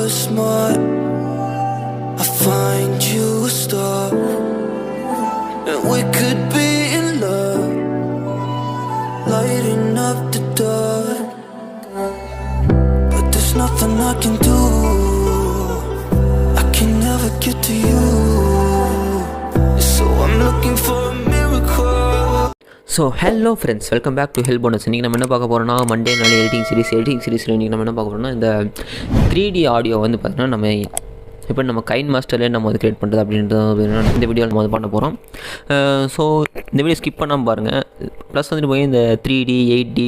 were smart, I find you a star, and we could be in love, lighting up the dark. But there's nothing I can do, I can never get to you, so I'm looking for a miracle. So hello friends, welcome back to help bonus. இன்றைக்கி நம்ம என்ன பார்க்க போகிறோம்னா, Monday நாள் editing சீரிஸில் இன்றைக்கி நம்ம என்ன பார்க்க போகிறோம்னா, இந்த 3D ஆடியோ வந்து பார்த்திங்கன்னா நம்ம kineMasterலேயே நம்ம வந்து க்ரியேட் பண்ணுறது அப்படின்றது இந்த வீடியோவில் நம்ம வந்து பண்ண போகிறோம். ஸோ இந்த வீடியோ ஸ்கிப் பண்ணாமல் பாருங்கள். ப்ளஸ் வந்துட்டு போய் இந்த 3D 8D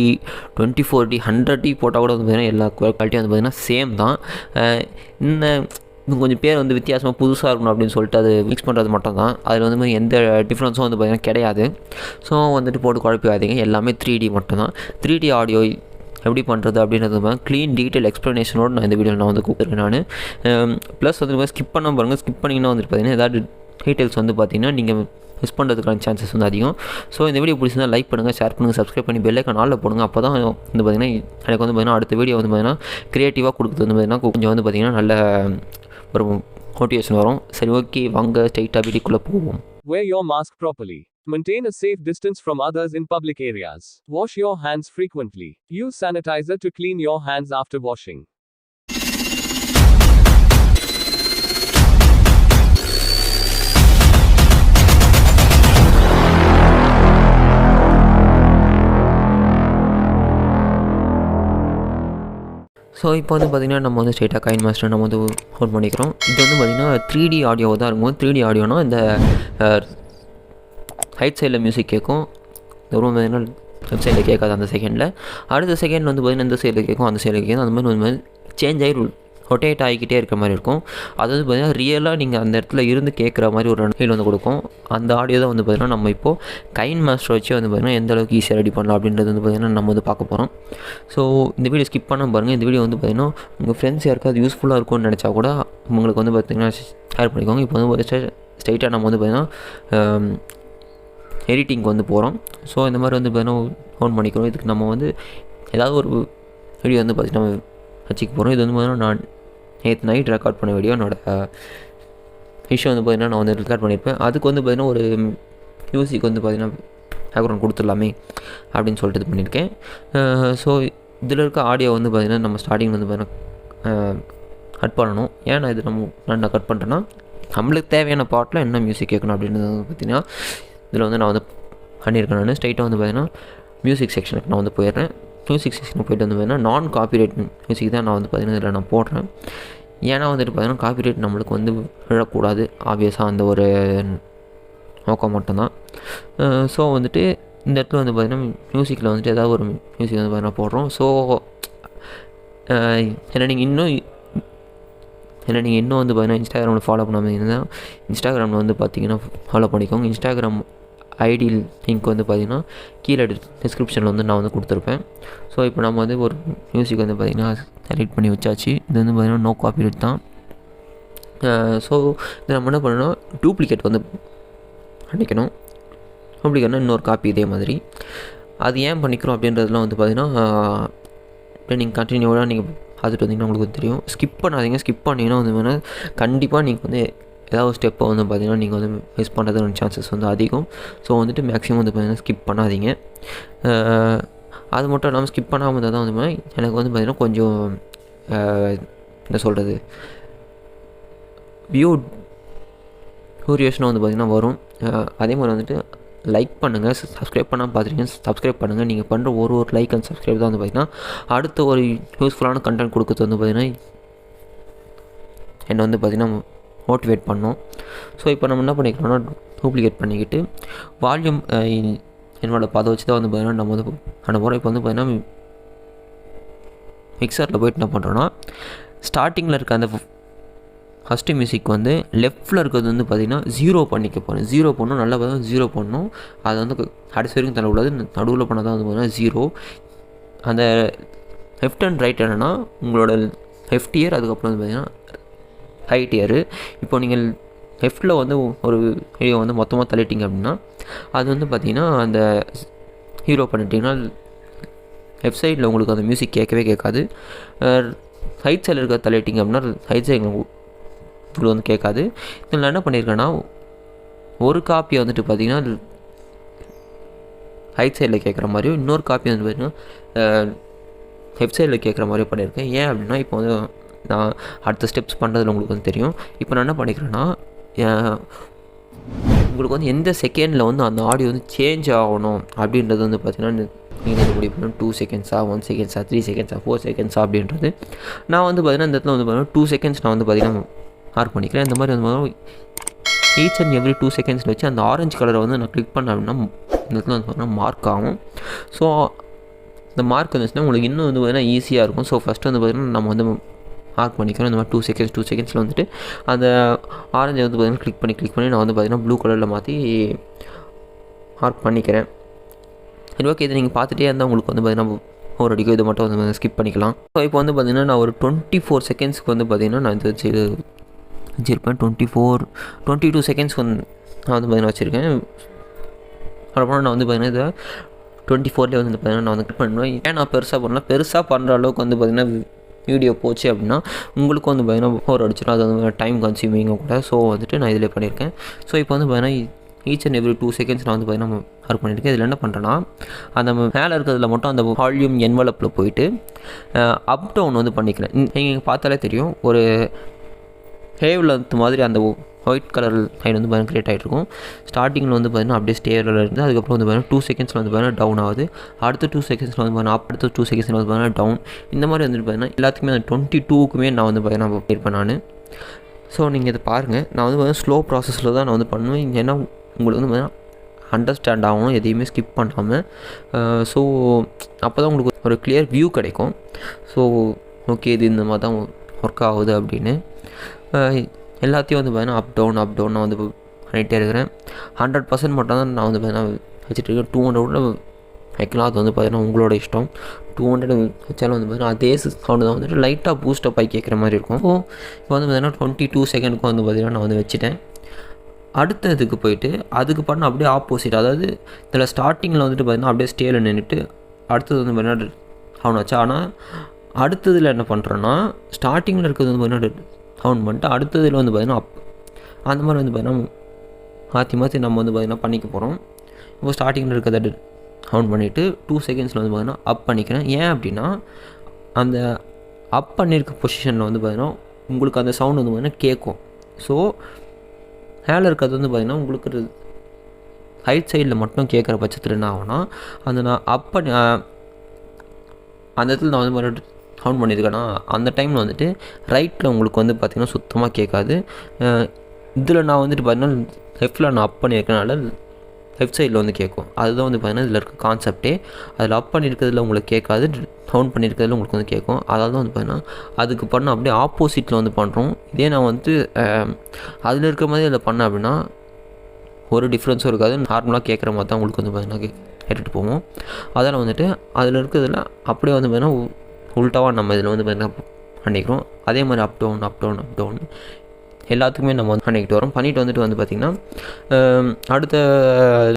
24D 100D போட்டால் கூட வந்து பார்த்திங்கன்னா எல்லா குவாலிட்டியும் வந்து பார்த்திங்கன்னா சேம் தான். இன்னும் கொஞ்சம் பேர் வந்து வித்தியாசமாக புதுசாக இருக்கணும் அப்படின்னு சொல்லிட்டு அது மிக்ஸ் பண்ணுறது மட்டும் தான். அதில் வந்து எந்த டிஃப்ரென்ஸும் வந்து பார்த்திங்கன்னா கிடையாது. ஸோ வந்துட்டு போட்டு குழப்பிக்காதீங்க, எல்லாமே 3D மட்டும்தான். 3D ஆடியோ எப்படி பண்ணுறது அப்படின்றது க்ளீன் டீட்டெயில் எக்ஸ்ப்ளனேஷனோடு நான் இந்த வீடியோவில் நான் வந்து கூப்பிட்ருக்கேன். நான் ப்ளஸ் வந்து ஸ்கிப் பண்ண பாருங்கள். ஸ்கிப் பண்ணிங்கன்னா வந்துட்டு பார்த்திங்கன்னா ஏதாவது டீட்டெயில்ஸ் வந்து பார்த்திங்கன்னா நீங்கள் மிஸ் பண்ணுறதுக்கான சான்சஸ் வந்து அதிகம். ஸோ இந்த வீடியோ பிடிச்சிருந்தா லைக் பண்ணுங்கள், ஷேர் பண்ணுங்கள், சப்ஸ்கிரைப் பண்ணி பெல் ஐக்கான் ஆல்ல போடுங்க. அப்போ தான் வந்து பார்த்திங்கன்னா எனக்கு வந்து பார்த்திங்கன்னா அடுத்த வீடியோ வந்து பார்த்திங்கன்னா க்ரியேட்டிவாக கொடுக்குறது வந்து பார்த்திங்கன்னா கொஞ்சம் வந்து பார்த்திங்கன்னா நல்ல ஒரு மோட்டிவேஷன் வரும். சரி, ஓகே, வாங்க ஸ்ட்ரைட்டாக வீடியோக்குள்ளே போவோம். Wear your mask properly. Maintain a safe distance from others in public areas. Wash your hands frequently. Use sanitizer to clean your hands after washing. So இப்போ வந்து பார்த்திங்கன்னா நம்ம வந்து ஸ்ட்ரைட்டாக kineMaster நம்ம வந்து ஓன் பண்ணிக்கிறோம். இது வந்து பார்த்திங்கன்னா 3D ஆடியோ தான் இருக்கும். 3D ஆடியோனா இந்த ரைட் சைடில் மியூசிக் கேட்கும், ரொம்ப பார்த்திங்கன்னா லெஃப்ட் சைடில் கேட்காது அந்த செகண்டில். அடுத்த செகண்ட் வந்து பார்த்திங்கன்னா இந்த சைடில் கேட்கும், அந்த சைடில் கேட்கும். அந்த மாதிரி வந்து சேஞ்ச் ஆகி ரொட்டேட் ஆகிக்கிட்டே இருக்கிற மாதிரி இருக்கும். அது வந்து பார்த்திங்கன்னா ரியலாக நீங்கள் அந்த இடத்துல இருந்து கேட்குற மாதிரி ஒரு ஃபீல் வந்து கொடுக்கும். அந்த ஆடியோ தான் வந்து பார்த்திங்கன்னா நம்ம இப்போது kineMaster வச்சு வந்து பார்த்திங்கன்னா எந்த அளவுக்கு ஈஸியாக ரெடி பண்ணலாம் அப்படின்றது வந்து பார்த்திங்கன்னா நம்ம வந்து பார்க்க போகிறோம். ஸோ இந்த வீடியோ ஸ்கிப் பண்ண பாருங்கள். இந்த வீடியோ வந்து பார்த்திங்கன்னா உங்கள் ஃப்ரெண்ட்ஸ் யாருக்காவது யூஸ்ஃபுல்லாக இருக்கும்னு நினச்சா கூட உங்களுக்கு வந்து பார்த்திங்கன்னா ஷேர் பண்ணிக்கோங்க. இப்போ வந்து ஸ்ட்ரைட்டாக நம்ம வந்து பார்த்திங்கன்னா எடிட்டிங்க்கு வந்து போகிறோம். ஸோ இந்த மாதிரி வந்து பார்த்திங்கன்னா ஓன் பண்ணிக்கிறோம். இதுக்கு நம்ம வந்து ஏதாவது ஒரு வீடியோ வந்து பார்த்திங்கன்னா நம்ம வச்சுக்க போகிறோம். இது வந்து பார்த்திங்கன்னா நான் நேற்று நைட் ரெக்கார்ட் பண்ண வீடியோ, என்னோடய விஷயம் வந்து பார்த்திங்கன்னா நான் வந்து ரெக்கார்ட் பண்ணியிருப்பேன். அதுக்கு வந்து பார்த்திங்கன்னா ஒரு மியூசிக் வந்து பார்த்திங்கன்னா பேக்ரவுண்ட் கொடுத்துடலாமே அப்படின்னு சொல்லிட்டு இது பண்ணியிருக்கேன். ஸோ இதில் இருக்க ஆடியோ வந்து பார்த்திங்கன்னா நம்ம ஸ்டார்டிங் வந்து பார்த்திங்கன்னா கட் பண்ணணும். ஏன்னா இது நான் கட் பண்ணுறேன்னா நம்மளுக்கு தேவையான பாட்டில் என்ன மியூசிக் கேட்கணும் அப்படின்றது வந்து பார்த்திங்கன்னா இதில் வந்து நான் வந்து பண்ணியிருக்கேன். நான் ஸ்ட்ரைட்டாக வந்து பார்த்திங்கன்னா மியூசிக் செக்ஷனுக்கு நான் வந்து போயிடுறேன். மியூசிக் செக்ஷனுக்கு போய்ட்டு வந்து பார்த்திங்கன்னா நான் காப்பிரைட் மியூசிக் தான் நான் வந்து பார்த்திங்கன்னா இதில் நான் போடுறேன். ஏன்னா வந்துட்டு பார்த்திங்கன்னா காப்பிரைட் நம்மளுக்கு வந்து விழக்கூடாது, ஆப்வியஸாக அந்த ஒரு நோக்கம் மட்டும்தான். ஸோ வந்துட்டு இந்த இடத்துல வந்து பார்த்திங்கன்னா மியூசிக்கில் வந்துட்டு ஏதாவது ஒரு மியூசிக் வந்து பார்த்திங்கன்னா போடுறோம். ஸோ ஏன்னா நீங்கள் இன்னும் வந்து பார்த்திங்கன்னா இன்ஸ்டாகிராமில் ஃபாலோ பண்ணாமல் இருந்தால் இன்ஸ்டாகிராமில் வந்து பார்த்திங்கன்னா ஃபாலோ பண்ணிக்கோங்க. இன்ஸ்டாகிராம் ஐடி லிங்க் வந்து பார்த்திங்கன்னா கீழே டிஸ்கிரிப்ஷனில் வந்து நான் வந்து கொடுத்துருப்பேன். ஸோ இப்போ நம்ம வந்து ஒரு மியூசிக் வந்து பார்த்திங்கன்னா செலக்ட் பண்ணி வச்சாச்சு. இது வந்து பார்த்திங்கன்னா நோ காப்பிரைட் தான். ஸோ இதை நம்ம என்ன பண்ணணும், டூப்ளிகேட் வந்து பண்ணிக்கணும். டூப்ளிகேட்னா இன்னொரு காப்பி இதே மாதிரி. அது ஏன் பண்ணிக்கிறோம் அப்படின்றதுலாம் வந்து பார்த்திங்கன்னா நீங்கள் கண்டினியூவாக நீங்கள் பார்த்துட்டு வந்தீங்கன்னா உங்களுக்கு தெரியும். ஸ்கிப் பண்ணாதீங்க. ஸ்கிப் பண்ணிங்கன்னா வந்து கண்டிப்பாக நீங்கள் வந்து ஏதாவது ஸ்டெப்பை வந்து பார்த்திங்கன்னா நீங்கள் வந்து மிஸ் பண்ணுறதுக்கான சான்சஸ் வந்து அதிகம். ஸோ வந்துட்டு மேக்ஸிமம் வந்து பார்த்திங்கன்னா ஸ்கிப் பண்ணாதீங்க. அது மட்டும் இல்லாமல் ஸ்கிப் பண்ணாமல் இருந்தால் தான் வந்து எனக்கு வந்து பார்த்திங்கன்னா கொஞ்சம் என்ன சொல்கிறது க்யூரியோஷனாக வந்து பார்த்திங்கன்னா வரும். அதே மாதிரி வந்துட்டு லைக் பண்ணுங்கள். சப்ஸ்கிரைப் பண்ணாமல் பார்த்துருக்கீங்க, சப்ஸ்கிரைப் பண்ணுங்கள். நீங்கள் பண்ணுற ஒரு லைக் அண்ட் சப்ஸ்கிரைப் தான் வந்து பார்த்திங்கன்னா அடுத்த ஒரு யூஸ்ஃபுல்லான கண்டென்ட் கொடுக்குறது வந்து பார்த்திங்கன்னா என்னை வந்து பார்த்திங்கன்னா மோட்டிவேட் பண்ணோம். ஸோ இப்போ நம்ம என்ன பண்ணிக்கிறோம்னா டூப்ளிகேட் பண்ணிக்கிட்டு வால்யூம் என்னோட பதை வச்சு தான் வந்து பார்த்திங்கன்னா நம்ம வந்து பண்ண போகிறோம். இப்போ வந்து பார்த்திங்கன்னா மிக்சரில் போய்ட்டு என்ன பண்ணுறோன்னா ஸ்டார்டிங்கில் இருக்க அந்த ஃபஸ்ட்டு மியூசிக் வந்து லெஃப்ட்டில் இருக்கிறது வந்து பார்த்திங்கன்னா 0 பண்ணிக்க போகிறேன். 0 பண்ணணும், நல்லா பார்த்தா 0 பண்ணணும். அது வந்து கடைசி வரைக்கும் தரக்கூடாது, நடுவில் பண்ணால் தான் வந்து பார்த்திங்கன்னா 0. அந்த லெஃப்ட் அண்ட் ரைட் என்னென்னா உங்களோட லெஃப்ட் இயர், அதுக்கப்புறம் வந்து பார்த்திங்கன்னா ரைட் இயரு. இப்போ நீங்கள் லெஃப்ட்டில் வந்து ஒரு வீடியோ வந்து மொத்தமாக தள்ளிட்டிங்க அப்படின்னா அது வந்து பார்த்திங்கன்னா அந்த 0 பண்ணிட்டிங்கன்னா லெஃப்ட் சைடில் உங்களுக்கு அந்த மியூசிக் கேட்கவே கேட்காது. ரைட் சைடில் இருக்க தள்ளிட்டிங்க அப்படின்னா ரைட் சைடு உங்களுக்கு வந்து கேட்காது. இதில் நான் என்ன பண்ணியிருக்கேன்னா ஒரு காப்பி வந்துட்டு பார்த்திங்கன்னா ரைட் சைடில் கேட்குற மாதிரியும் இன்னொரு காப்பி வந்து பார்த்திங்கன்னா லெஃப்ட் சைடில் கேட்குற மாதிரியும் பண்ணியிருக்கேன். ஏன் அப்படின்னா இப்போ வந்து நான் அடுத்த ஸ்டெப்ஸ் பண்ணுறதுல உங்களுக்கு வந்து தெரியும். இப்போ நான் என்ன பண்ணிக்கிறேன்னா உங்களுக்கு வந்து எந்த செகண்டில் வந்து அந்த ஆடியோ வந்து சேஞ்ச் ஆகணும் அப்படின்றது வந்து பார்த்திங்கன்னா நீங்கள் வந்து முடிவு பண்ணணும். 2 செகண்ட்ஸா, 1 செகண்ட்ஸா, 3 செகண்ட்ஸா, 4 செகண்ட்ஸா அப்படின்றது. நான் வந்து பார்த்திங்கன்னா இந்த இடத்துல வந்து பார்த்திங்கன்னா 2 செகண்ட்ஸ் நான் வந்து பார்த்திங்கன்னா மார்க் பண்ணிக்கிறேன். இந்த மாதிரி வந்து ஈச் அண்ட் எவ்ரி 2 செகண்ட்ஸில் வச்சு அந்த ஆரஞ்சு கலரை வந்து நான் கிளிக் பண்ணேன் அப்படின்னா இந்த இடத்துல வந்து பார்த்திங்கன்னா மார்க் ஆகும். ஸோ இந்த மார்க் வந்துச்சுன்னா உங்களுக்கு இன்னும் வந்து பார்த்திங்கன்னா ஈஸியாக இருக்கும். ஸோ ஃபஸ்ட்டு வந்து பார்த்திங்கன்னா நம்ம வந்து மார்க் பண்ணிக்கிறோம். இந்த மாதிரி 2 செகண்ட்ஸில் வந்துட்டு அந்த ஆரஞ்சை வந்து பார்த்திங்கன்னா கிளிக் பண்ணி நான் வந்து பார்த்திங்கன்னா ப்ளூ கலரில் மாற்றி மார்க் பண்ணிக்கிறேன். சரி, ஓகே. இதை நீங்கள் பார்த்துட்டே இருந்தால் உங்களுக்கு வந்து பார்த்திங்கன்னா ஒரு அடிக்கும். இதை மட்டும் வந்து ஸ்கிப் பண்ணிக்கலாம். ஸோ இப்போ வந்து பார்த்திங்கன்னா நான் ஒரு 24 செகண்ட்ஸ்க்கு வந்து பார்த்திங்கன்னா நான் இது வச்சுருப்பேன். 22 செகண்ட்ஸ் வந்து நான் வந்து பார்த்திங்கன்னா வச்சுருக்கேன். அப்புறம் நான் வந்து பார்த்திங்கன்னா இதை 24லேயே வந்து பார்த்திங்கன்னா நான் வந்து கட் பண்ணுவேன். ஏன் நான் பெருசாக பண்ணுற அளவுக்கு வந்து பார்த்திங்கன்னா வீடியோ போச்சு அப்படின்னா உங்களுக்கு வந்து பார்த்திங்கன்னா போர் அடிச்சிடும். அது வந்து டைம் கன்சியூமிங்கும் கூட. ஸோ வந்துட்டு நான் இதில் பண்ணியிருக்கேன். ஸோ இப்போ வந்து பார்த்திங்கன்னா ஈச் அண்ட் எவ்ரி 2 செகண்ட்ஸ் நான் வந்து பார்த்திங்கன்னா மார்க் பண்ணியிருக்கேன். இதில் என்ன பண்ணுறேன்னா அந்த மேலே இருக்கிறதுல மட்டும் அந்த வால்யூம் என்வலப்பில் போயிட்டு அப் டவுன் வந்து பண்ணிக்கிறேன். நீங்கள் பார்த்தாலே தெரியும் ஒரு ஹேவ் லென்த் மாதிரி அந்த ஒயிட் கலர் லைன் வந்து பார்த்திங்கன்னா க்ரியேட் ஆகிட்டு இருக்கும். ஸ்டார்டிங்கில் வந்து பார்த்திங்கன்னா அப்படியே ஸ்டேரில் இருந்து அதுக்கப்புறம் வந்து பார்த்திங்கன்னா 2 செகண்ட்ஸில் வந்து பார்த்திங்கன்னா டவுன் ஆகுது. அடுத்த 2 செகண்ட்ஸில் வந்து பார்த்திங்கன்னா அடுத்த 2 செகண்ட்ஸில் வந்து பார்த்திங்கன்னா டவுன். இந்த மாதிரி வந்துட்டு பார்த்திங்கன்னா எல்லாத்துக்குமே அந்த 22க்குமே நான் வந்து பார்த்திங்கன்னா இருப்பேன் நான். ஸோ நீங்கள் இதை பாருங்கள். நான் வந்து பார்த்திங்கன்னா ஸ்லோ ப்ராசஸில் தான் நான் வந்து பண்ணுவேன். ஏன்னா உங்களுக்கு வந்து பார்த்திங்கன்னா அண்டர்ஸ்டாண்ட் ஆகணும், எதையுமே ஸ்கிப் பண்ணாமல். ஸோ அப்போ தான் உங்களுக்கு ஒரு கிளியர் வியூ கிடைக்கும். ஸோ ஓகே, இது இந்த மாதிரி தான் ஒர்க் ஆகுது அப்படின்னு எல்லாத்தையும் வந்து பார்த்திங்கன்னா அப் டவுன் நான் வந்து பண்ணிகிட்டே இருக்கிறேன். 100% மட்டும் தான் நான் வந்து பார்த்திங்கன்னா வச்சுட்ருக்கேன். 200 வைக்கலாம், அது வந்து பார்த்திங்கன்னா உங்களோட இஷ்டம். 200 வச்சாலும் வந்து பார்த்திங்கன்னா அதே சவுண்டு தான் வந்துட்டு லைட்டாக பூஸ்டப் ஆகி கேட்குற மாதிரி இருக்கும். ஸோ இப்போ வந்து பார்த்திங்கன்னா 22 செகண்டுக்கு வந்து பார்த்திங்கன்னா நான் வந்து வச்சுட்டேன். அடுத்த இதுக்கு போயிட்டு அதுக்கு பண்ண அப்படியே ஆப்போசிட், அதாவது இதில் ஸ்டார்டிங்கில் வந்துட்டு பார்த்திங்கன்னா அப்படியே ஸ்டேயில் நின்றுட்டு அடுத்தது வந்து பார்த்திங்கன்னா டவுன் ஆச்சு. ஆனால் அடுத்ததில் என்ன பண்ணுறேன்னா ஸ்டார்டிங்கில் இருக்கிறது வந்து பார்த்திங்கன்னா டவுன் பண்ணிட்டு அடுத்ததில் வந்து பார்த்திங்கன்னா அப், அந்த மாதிரி வந்து பார்த்திங்கன்னா மாற்றி நம்ம வந்து பார்த்திங்கன்னா பண்ணிக்க போகிறோம். இப்போ ஸ்டார்டிங்கில் இருக்கிறத டவுன் பண்ணிவிட்டு 2 செகண்ட்ஸில் வந்து பார்த்திங்கன்னா அப் பண்ணிக்கிறேன். ஏன் அப்படின்னா அந்த அப் பண்ணியிருக்க பொசிஷனில் வந்து பார்த்திங்கன்னா உங்களுக்கு அந்த சவுண்ட் வந்து பார்த்திங்கன்னா கேட்கும். ஸோ மேலே இருக்கிறது வந்து பார்த்திங்கன்னா உங்களுக்கு ரைட் சைடில் மட்டும் கேட்குற பட்சத்தில் என்ன ஆகும்னா அந்த நான் அப் பண்ணி அந்த இடத்துல நான் வந்து மறுபடியும் டவுன் பண்ணியிருக்கேன்னா அந்த டைமில் வந்துட்டு ரைட்டில் உங்களுக்கு வந்து பார்த்திங்கன்னா சுத்தமாக கேட்காது. இதில் நான் வந்துட்டு பார்த்திங்கன்னா லெஃப்ட்டில் நான் அப் பண்ணியிருக்கனால லெஃப்ட் சைடில் வந்து கேட்கும். அதுதான் வந்து பார்த்திங்கன்னா இதில் இருக்க கான்செப்டே. அதில் அப் பண்ணியிருக்கிறதுல உங்களுக்கு கேட்காது, டவுன் பண்ணியிருக்கிறதுல உங்களுக்கு வந்து கேட்கும். அதாவது வந்து பார்த்திங்கன்னா அதுக்கு பண்ண அப்படியே ஆப்போசிட்டில் வந்து பண்ணுறோம். இதே நான் வந்து அதில் இருக்கிற மாதிரி அதில் பண்ணேன் அப்படின்னா ஒரு டிஃப்ரென்ஸும் இருக்காது. நார்மலாக கேட்குற மாதிரி தான் உங்களுக்கு வந்து பார்த்திங்கன்னா கேட்டுட்டு போவோம். அதனால் வந்துட்டு அதில் இருக்கிறதுல அப்படியே வந்து பார்த்திங்கன்னா உல்ட்டாவாக நம்ம இதில் வந்து பார்த்திங்கன்னா பண்ணிக்கிறோம். அதே மாதிரி அப் டவுன் எல்லாத்துக்குமே நம்ம வந்து பண்ணிக்கிட்டு வரோம். பண்ணிவிட்டு வந்துட்டு வந்து பார்த்திங்கன்னா அடுத்த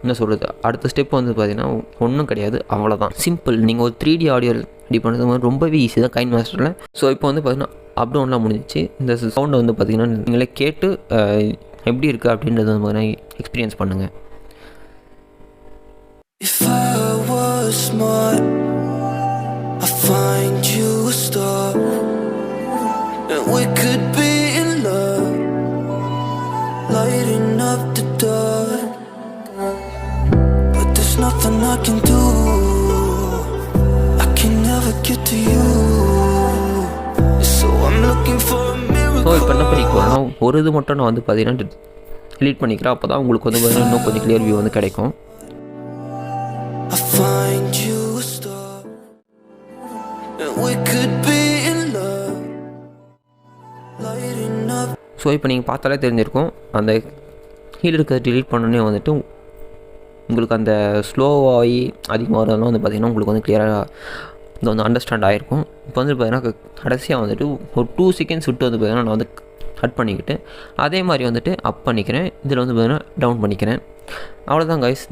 என்ன சொல்கிறது, அடுத்த ஸ்டெப் வந்து பார்த்திங்கன்னா ஒன்றும் கிடையாது, அவ்வளோதான். சிம்பிள். நீங்கள் ஒரு 3D ஆடியோ ரெடி பண்ணுறது மாதிரி ரொம்பவே ஈஸி தான் kineMasterல. ஸோ இப்போ வந்து பார்த்திங்கன்னா அப் டவுன்லாம் முடிஞ்சிச்சு. இந்த சவுண்டை வந்து பார்த்திங்கன்னா நீங்களே கேட்டு எப்படி இருக்குது அப்படின்றத வந்து பார்த்திங்கன்னா எக்ஸ்பீரியன்ஸ் பண்ணுங்கள். If I was smart, I'd find you a star, and we could be in love, lighting up the dark. But there's nothing I can do, I can never get to you, so I'm looking for a miracle. So இப்போ என்ன பண்ணிக்கோன்னா ஒரு இது மட்டும் நான் வந்து பார்த்திங்கன்னா delete பண்ணிக்கிறேன். அப்போ தான் உங்களுக்கு வந்து பார்த்திங்கன்னா இன்னும் கொஞ்சம் கிளியர் வியூ வந்து கிடைக்கும். I find you a star, and we could be in love, lighting up. So இப்போ நீங்கள் பார்த்தாலே தெரிஞ்சிருக்கும், அந்த கீழே இருக்கிறத டிலீட் பண்ணோன்னே வந்துட்டு உங்களுக்கு அந்த ஸ்லோவாகி அதிகமாக வரதெல்லாம் வந்து பார்த்திங்கன்னா உங்களுக்கு வந்து கிளியராக இது வந்து அண்டர்ஸ்டாண்ட் ஆகிருக்கும். இப்போ வந்து பார்த்திங்கன்னா கடைசியாக வந்துட்டு ஒரு 2 செகண்ட்ஸ் விட்டு வந்து பார்த்திங்கன்னா நான் வந்து கட் பண்ணிக்கிட்டு அதே மாதிரி வந்துட்டு அப் பண்ணிக்கிறேன். இதில் வந்து பார்த்திங்கன்னா டவுன் பண்ணிக்கிறேன். அவ்வளோதான் கைஸ்.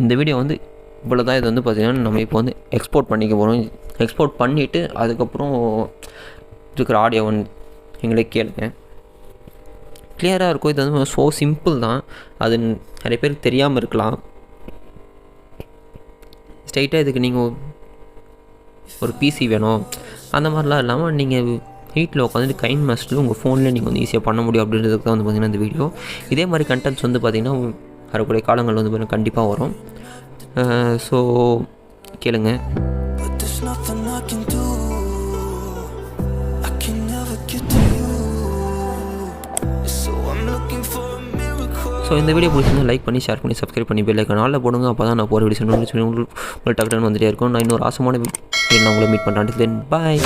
இந்த வீடியோ வந்து இவ்வளோ தான். இது வந்து பார்த்திங்கன்னா நம்ம இப்போ வந்து எக்ஸ்போர்ட் பண்ணிக்க போகிறோம். எக்ஸ்போர்ட் பண்ணிவிட்டு அதுக்கப்புறம் இருக்கிற ஆடியோ வந்து எங்களே கேளுங்க, கிளியராக இருக்கும். இது வந்து ஸோ சிம்பிள் தான், அது நிறைய பேருக்கு தெரியாமல் இருக்கலாம். ஸ்ட்ரைட்டாக இதுக்கு நீங்கள் ஒரு பிசி வேணும் அந்த மாதிரிலாம் இல்லாமல் நீங்கள் வீட்டில் உட்காந்துட்டு kineMaster உங்கள் ஃபோனில் நீங்கள் வந்து ஈஸியாக பண்ண முடியும் அப்படின்றதுக்கு தான் வந்து பார்த்திங்கன்னா இந்த வீடியோ. இதே மாதிரி கண்டென்ட்ஸ் வந்து பார்த்திங்கன்னா வரக்கூடிய காலங்கள் வந்து பார்த்திங்கன்னா கண்டிப்பாக வரும். ஸோ கேளுங்க. But there's nothing I can do. I can never get to you. So I'm looking for a miracle. So இந்த வீடியோ பிடிச்சிருந்தா லைக் பண்ணி, ஷேர் பண்ணி, சப்ஸ்கிரைப் பண்ணி பெல் ஐக்கான் ஆல்ல போடுங்க. அப்போ தான் நான் போகிற வீடியோ உங்களுக்கு டக்குனு வந்துட்டே இருக்கும். நான் இன்னொரு ஆசமான வீடியோ நான் உங்களை மீட் பண்ணுறேன். தென் பாய்.